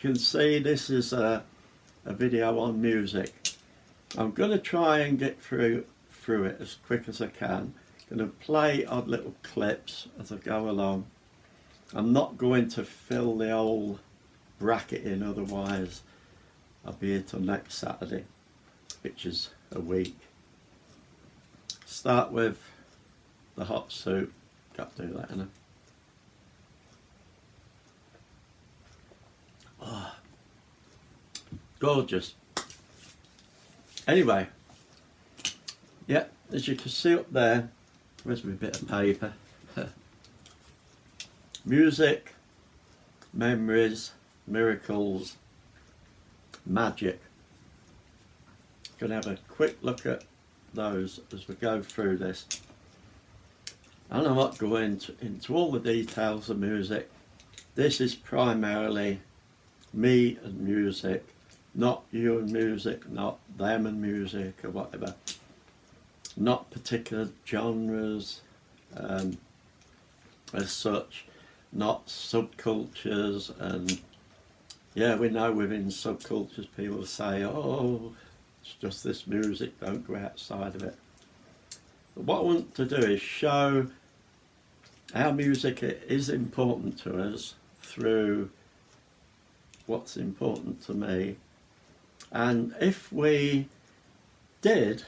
can see, this is a video on music. I'm going to try and get through it as quick as I can. I'm going to play odd little clips as I go along. I'm not going to fill the whole bracket in, otherwise I'll be here till next Saturday, which is a week. Start with the hot soup. Got to do that, innit? Oh, gorgeous. Anyway, yeah, as you can see up there, where's my bit of paper? Music, memories, miracles, magic. Gonna have a quick look at those as we go through this. And I'm not going into all the details of music. This is primarily me and music, not you and music, not them and music or whatever. Not particular genres as such, not subcultures. And yeah, we know within subcultures people say, oh, it's just this music, don't go outside of it. But what I want to do is show how music is important to us through what's important to me. And if we did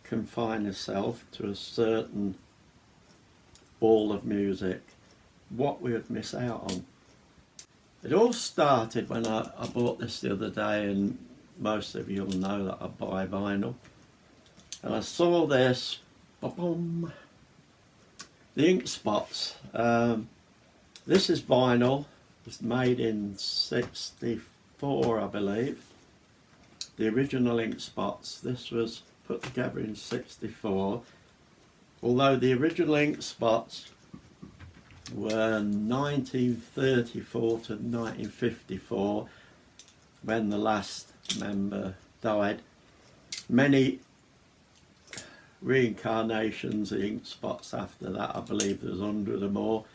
confine ourselves to a certain ball of music, what we would miss out on. It all started when I bought this the other day, and most of you will know that I buy vinyl. And I saw this, ba-boom, the ink spots. This is vinyl. It was made in '64, I believe. The original ink spots. This was put together in '64. Although the original ink spots were 1934 to 1954, when the last member died. Many reincarnations of ink spots after that, I believe there's 100 or more.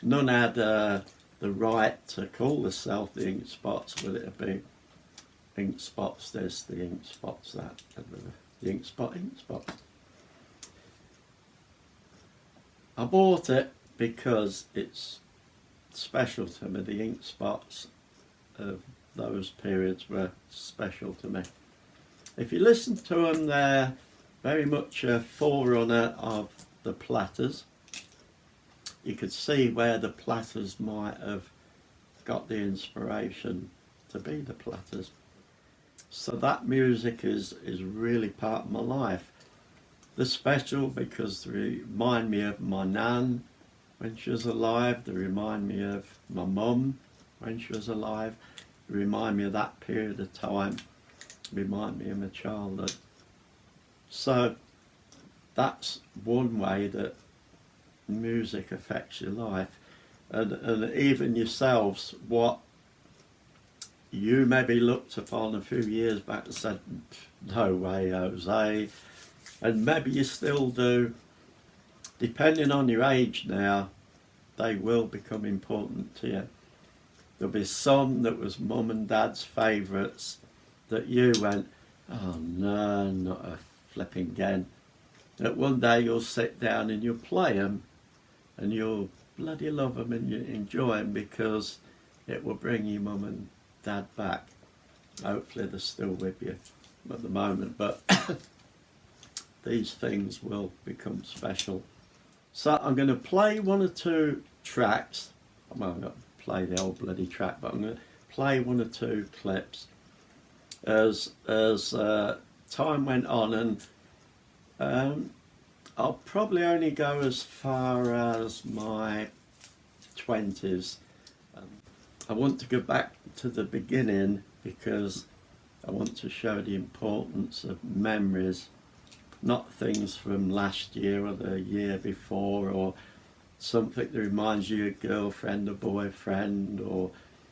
None had the right to call themselves the ink spots, but it'd be ink spots this, the ink spots that, the ink spot. I bought it because it's special to me. The ink spots of those periods were special to me. If you listen to them, they're very much a forerunner of the platters. You could see where the platters might have got the inspiration to be the platters. So that music is really part of my life. They're special because they remind me of my nan when she was alive. They remind me of my mum when she was alive. They remind me of that period of time. They remind me of my childhood. So that's one way that music affects your life. And even yourselves, what you maybe looked upon a few years back and said, no way, Jose. And maybe you still do. Depending on your age now, they will become important to you. There'll be some that was mum and dad's favourites that you went, oh no, not a flipping again. That one day you'll sit down and you'll play them and you'll bloody love them and you enjoy them because it will bring your mum and dad back. Hopefully they're still with you at the moment, but these things will become special. So I'm going to play one or two tracks. Well, I'm not play the whole bloody track, but I'm going to play one or two clips as time went on, and I'll probably only go as far as my 20s. I want to go back to the beginning because I want to show the importance of memories, not things from last year or the year before, or something that reminds you of your girlfriend or boyfriend or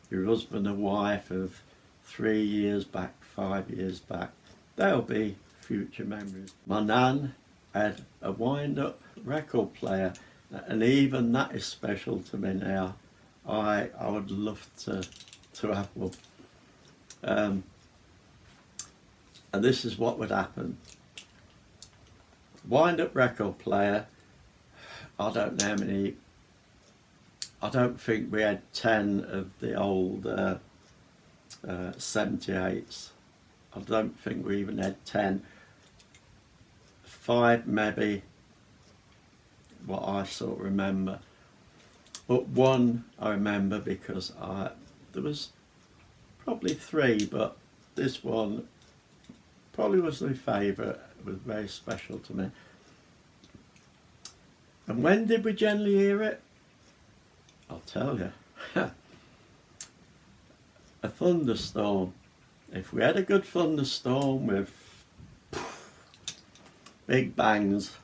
your husband or wife of 3 years back, 5 years back. They'll be future memories. My nan had a wind-up record player, and even that is special to me now. I would love to to have one. And this is what would happen. Wind-up record player, I don't know how many, I don't think we had 10 of the old 78s. I don't think we even had 10. 5 maybe, what I sort of remember. But one I remember because there was probably 3, but this one probably was my favourite. It was very special to me. And when did we generally hear it? I'll tell you. A thunderstorm. If we had a good thunderstorm with big bangs,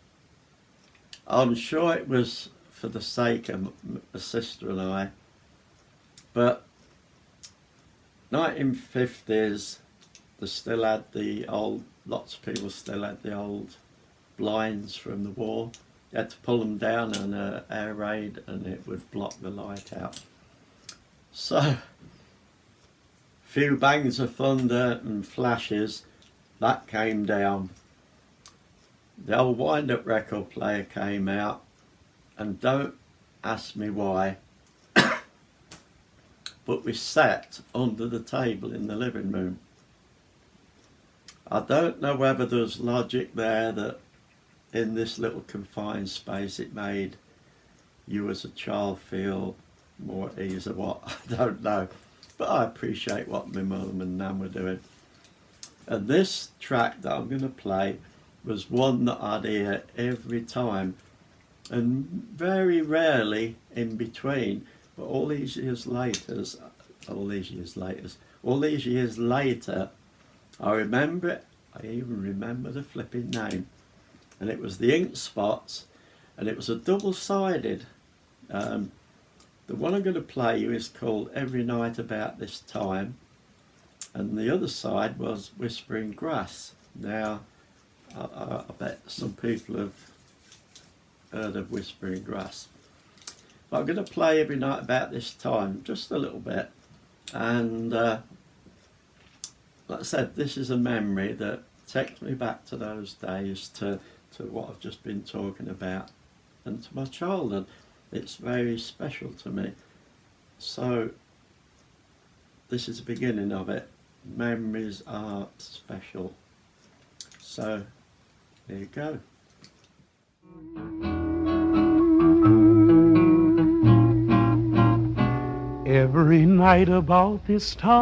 I'm sure it was for the sake of my sister and I, but 1950s, they still had the old, lots of people still had the old blinds from the war. You had to pull them down on an air raid and it would block the light out. So, few bangs of thunder and flashes, that came down. The old wind-up record player came out, and don't ask me why, but we sat under the table in the living room. I don't know whether there was logic there that in this little confined space it made you as a child feel more at ease or what, I don't know. But I appreciate what my mum and nan were doing. And this track that I'm going to play was one that I'd hear every time, and very rarely in between. But all these years later, I remember it. I even remember the flipping name, and it was the Ink Spots, and it was a double-sided. The one I'm going to play you is called Every Night About This Time, and the other side was Whispering Grass. Now, I bet some people have heard of Whispering Grass. But I'm going to play Every Night About This Time, just a little bit. And like I said, this is a memory that takes me back to those days, to what I've just been talking about, and to my childhood. It's very special to me. So this is the beginning of it. Memories are special. So there you go. Every night about this time,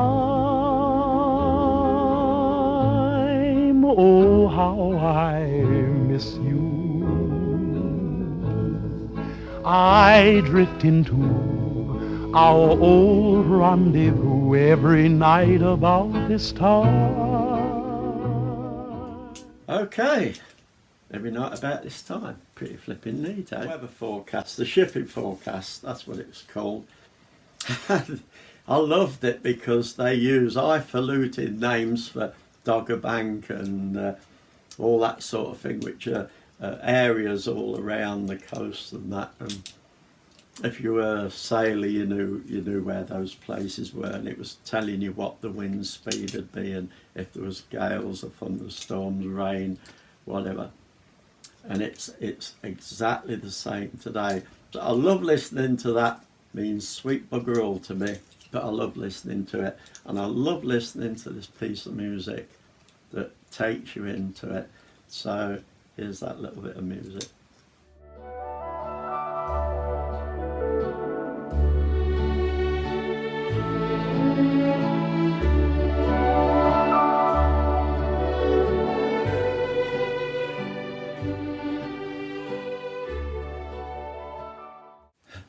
oh how I miss you. I drift into our old rendezvous every night about this time. Okay, every night about this time. Pretty flipping neat, eh? Weather forecast, the shipping forecast, that's what it's called. I loved it because they use highfalutin names for Dogger Bank and all that sort of thing, which are areas all around the coast and that. And if you were a sailor, you knew where those places were, and it was telling you what the wind speed would be and if there was gales or thunderstorms, rain, whatever. And it's exactly the same today. So I love listening to that. Means sweet bugger all to me, but I love listening to it, and I love listening to this piece of music that takes you into it. So here's that little bit of music.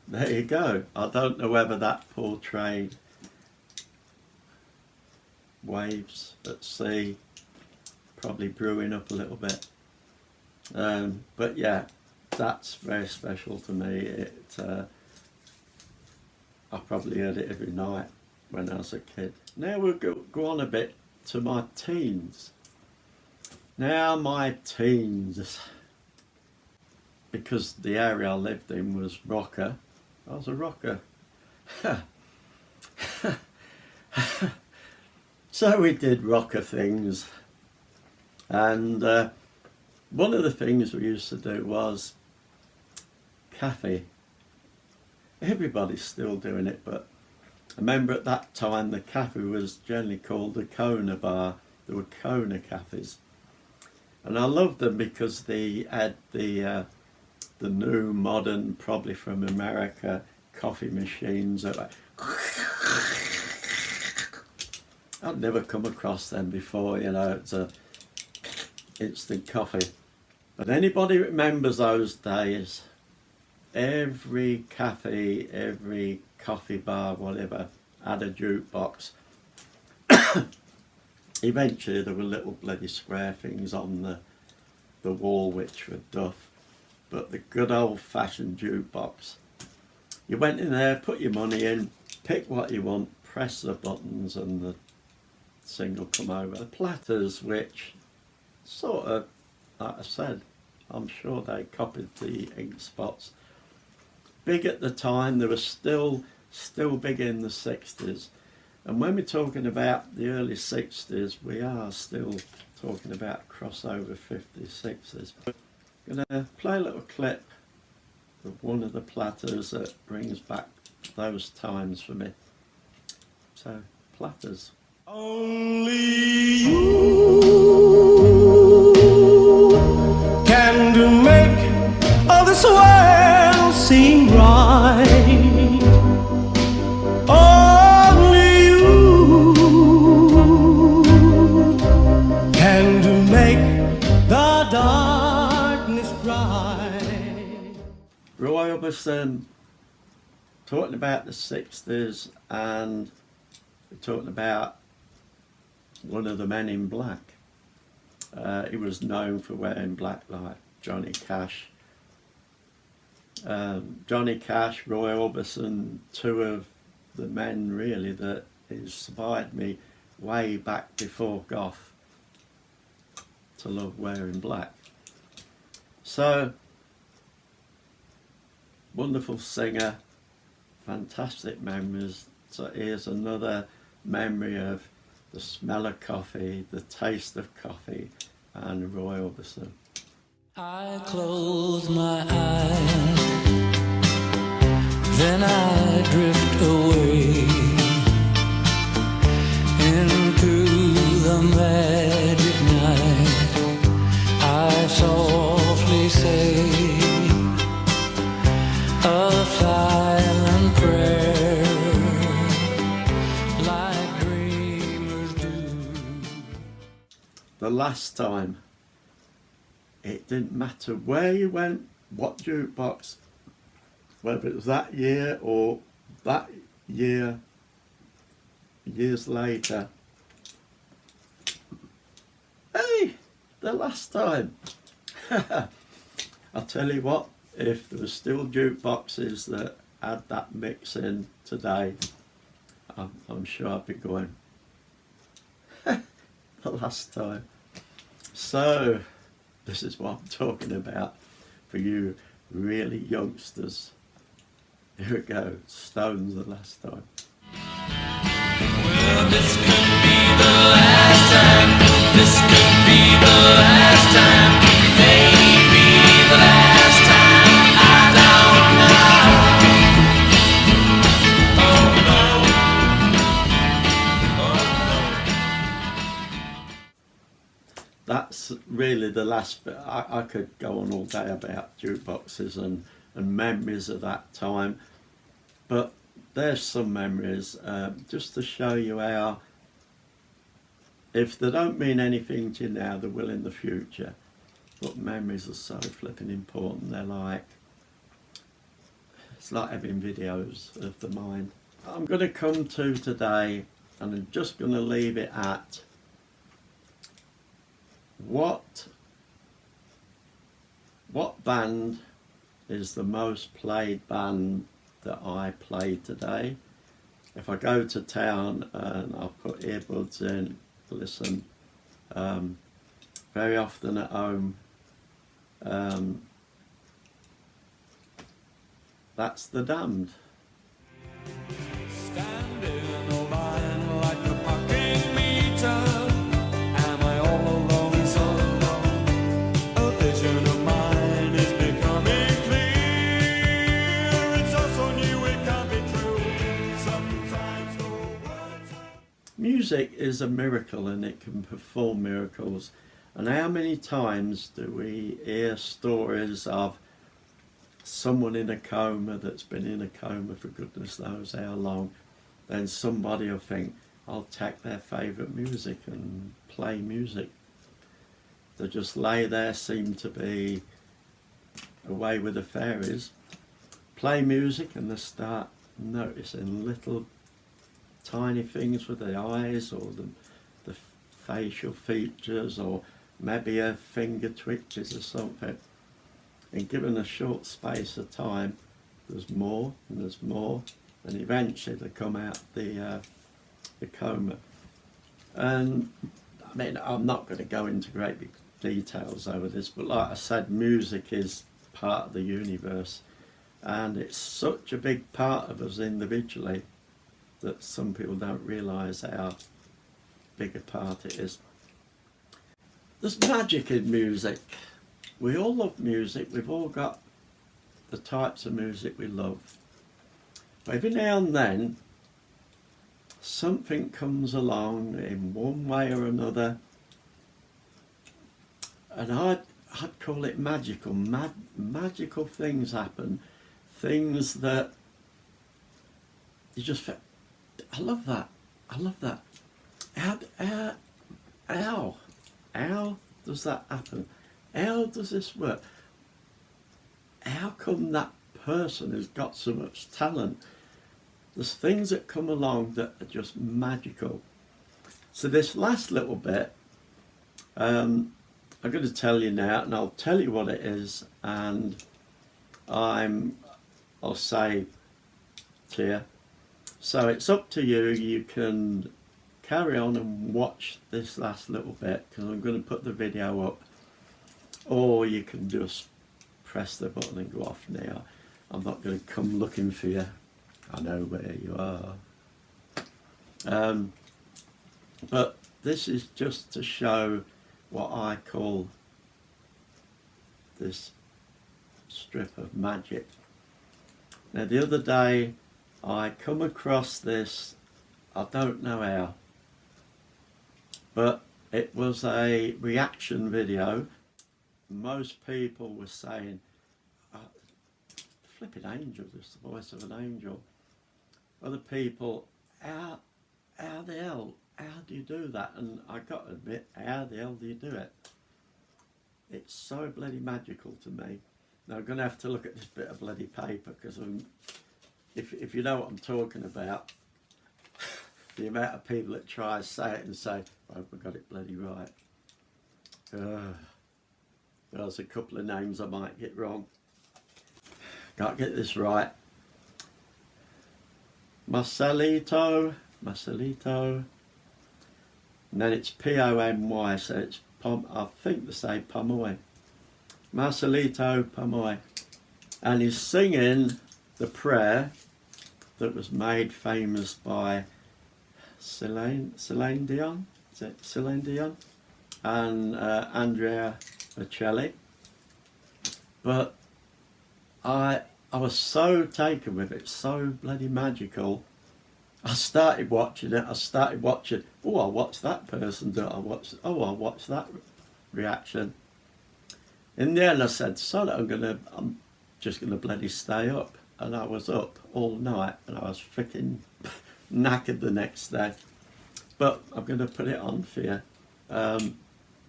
There you go. I don't know whether that portrayed waves at sea, probably brewing up a little bit. But yeah, that's very special to me. I probably heard it every night when I was a kid. Now we'll go on a bit to my teens. Now my teens, because the area I lived in was rocker. I was a rocker. So we did rocker things, and one of the things we used to do was cafe. Everybody's still doing it, but I remember at that time the cafe was generally called the Kona Bar. There were Kona cafes, and I loved them because they had the new modern, probably from America, coffee machines that like, I'd never come across them before, you know. It's a instant coffee. But anybody remembers those days, every cafe, every coffee bar, whatever, had a jukebox. Eventually there were little bloody square things on the wall which were duff. But the good old fashioned jukebox. You went in there, put your money in, pick what you want, press the buttons and the thing will come over. The platters, which sort of, like I said, I'm sure they copied the ink spots. Big at the time, they were still big in the 60s. And when we're talking about the early 60s, we are still talking about crossover 50s, 60s. I'm going to play a little clip of one of the platters that brings back those times for me. So, platters. Only you can do make all this world seem right. Only you can do make the darkness bright. Roy Orbison, talking about the 60s, and we're talking about one of the men in black. He was known for wearing black like Johnny Cash. Johnny Cash, Roy Orbison, two of the men really that inspired me way back before Goth to love wearing black. So, wonderful singer, fantastic memories. So here's another memory of the smell of coffee, the taste of coffee, and Roy Orbison. I close my eyes, then I drift away into the magic night. I softly say a silent prayer like dreamers do. The last time, it didn't matter where you went, what jukebox, whether it was that year or that year, years later. Hey, the last time. I'll tell you what, if there were still jukeboxes that had that mix in today, I'm sure I'd be going. The last time. So, this is what I'm talking about for you really youngsters. Here we go, Stones, The Last Time. Well, this could be the last time. This could be the last time. Maybe the last time. I don't know. That's really the last bit. I could go on all day about jukeboxes and memories of that time, but there's some memories just to show you how, if they don't mean anything to you now, they will in the future. But memories are so flipping important. They're like, it's like having videos of the mind. I'm going to come to today, and I'm just going to leave it at what band is the most played band that I play today? If I go to town and I'll put earbuds in, listen, very often at home, that's The Damned. Standing on mine like Music is a miracle and it can perform miracles. And how many times do we hear stories of someone in a coma that's been in a coma for goodness knows how long, then somebody will think, I'll take their favourite music and play music. They just lay there, seem to be away with the fairies, play music, and they start noticing little tiny things with the eyes or the facial features, or maybe a finger twitches or something. And given a short space of time, there's more and there's more, and eventually they come out the coma. And I mean, I'm not going to go into great big details over this, but like I said, music is part of the universe, and it's such a big part of us individually that some people don't realise how big a part it is. There's magic in music. We all love music. We've all got the types of music we love. But every now and then something comes along in one way or another, and I'd call it magical. Magical things happen, things that you just feel, I love that, I love that. How does that happen? How does this work? How come that person has got so much talent? There's things that come along that are just magical. So this last little bit, I'm going to tell you now, and I'll tell you what it is, and I'll say to you. So it's up to you. You can carry on and watch this last little bit, because I'm going to put the video up, or you can just press the button and go off now. I'm not going to come looking for you. I know where you are. But this is just to show what I call this strip of magic. Now the other day I come across this, I don't know how, but it was a reaction video. Most people were saying, flipping angel, just the voice of an angel. Other people, how the hell, how do you do that? And I got to admit, how the hell do you do it? It's so bloody magical to me. Now I'm going to have to look at this bit of bloody paper, because if you know what I'm talking about, the amount of people that try to say it and say, I hope I got it bloody right. There's a couple of names I might get wrong. Can't get this right. Marcelito, and then it's Pomoy, so it's I think they say Pomoy. Marcelito Pomoy, and he's singing the prayer that was made famous by Celine Dion, is it Celine Dion, and Andrea Bocelli. But I was so taken with it, so bloody magical. I started watching it. Oh, I'll watch that person do it. I'll watch that reaction. In the end I said, sod it, I'm just gonna bloody stay up. And I was up all night, and I was freaking knackered the next day. But I'm gonna put it on for you.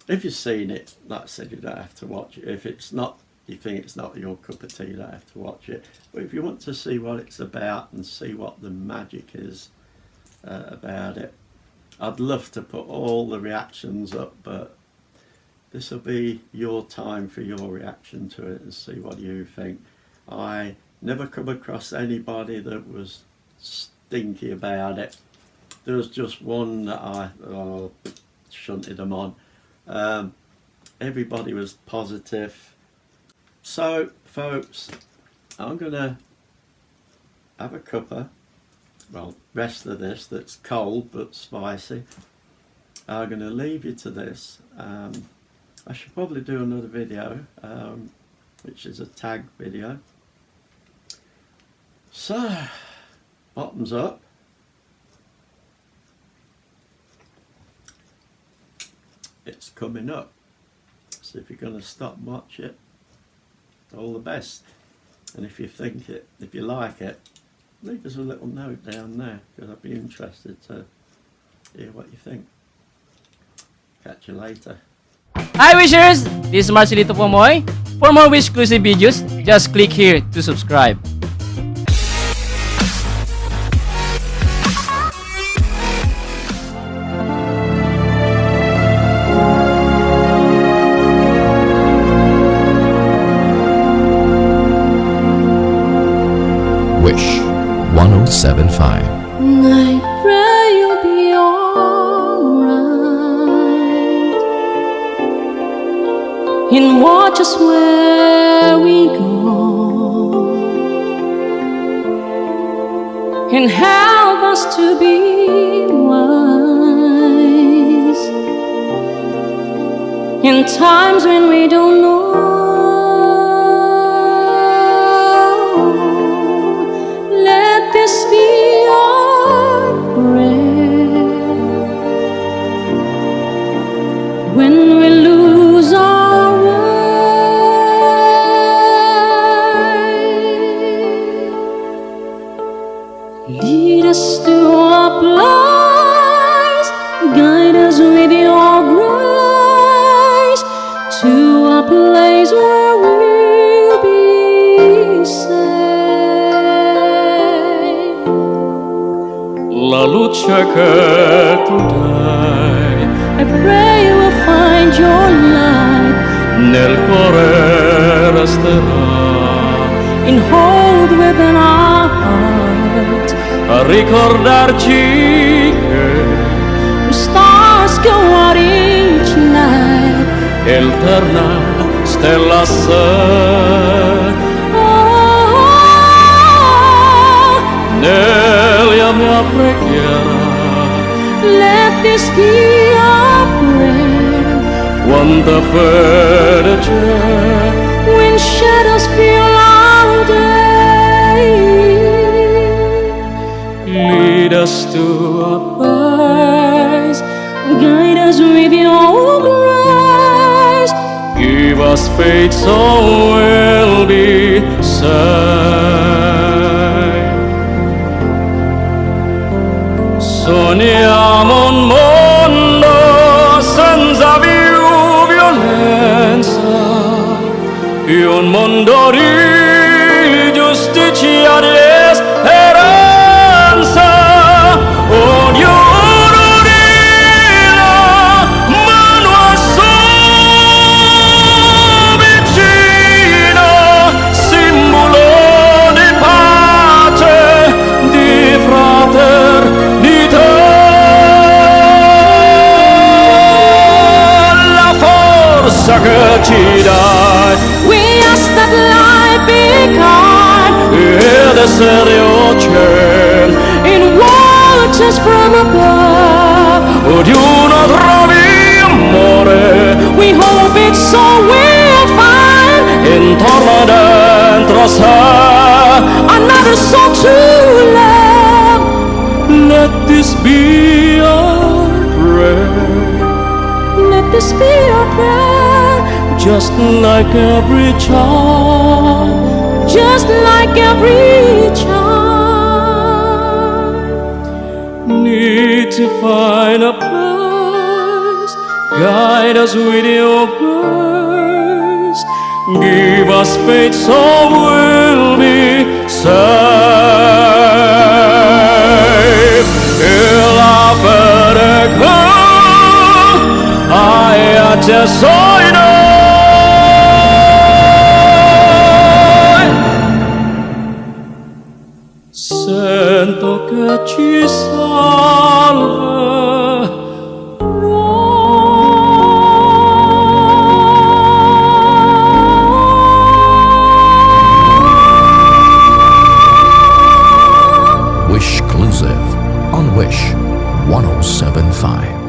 If you've seen it, like I said, you don't have to watch it. If it's not, you think it's not your cup of tea, you don't have to watch it. But if you want to see what it's about and see what the magic is about it, I'd love to put all the reactions up, but this will be your time for your reaction to it and see what you think. I never come across anybody that was stinky about it. There was just one that I shunted them on. Everybody was positive. So folks, I'm gonna have a cuppa, well, rest of this that's cold but spicy. I'm gonna leave you to this. I should probably do another video, which is a tag video. So, bottoms up. it's coming up. So if you're going to stop and watch it, all the best. And if you like it, leave us a little note down there, because I'd be interested to hear what you think. Catch you later. Hi Wishers! This is Marcelito Pomoy. For more Wish exclusive videos, just click here to subscribe. Wish 1075. I pray you'll be alright, and watch us where we go, and help us to be wise in times when we don't know. Let this be our prayer when we lose our way. Lead us to a place, guide us with your grace, to a place where we'll be safe. Lalu che tu dai I pray we'll find your light nel cuore resterà, and hold within our heart a ricordarci che the stars go out each night. eterna stella sei nella mia preghiera. Let this be our prayer Quanta fede c'è when shadows fill our day. lead us to a Place, guide us with your grace, give us faith so we'll be saved. Sogniamo un mondo senza più violenza, un mondo di giustizia, di speranza. Ognuno di la mano a sua vicina, simbolo di pace, di fraternità. La forza che ci dai we ask that life be kind ed essere ocean, in waters from above. ognuno trovi amore We hope it's so we'll find intorno e dentro sé. another soul to love. Let this be our prayer, Let this be our prayer, just like every child, just like every child. need to find a place, guide us with your grace, give us faith so we'll be saved. E la fede che hai acceso in noi, sento che ci Wish exclusive on Wish 1075.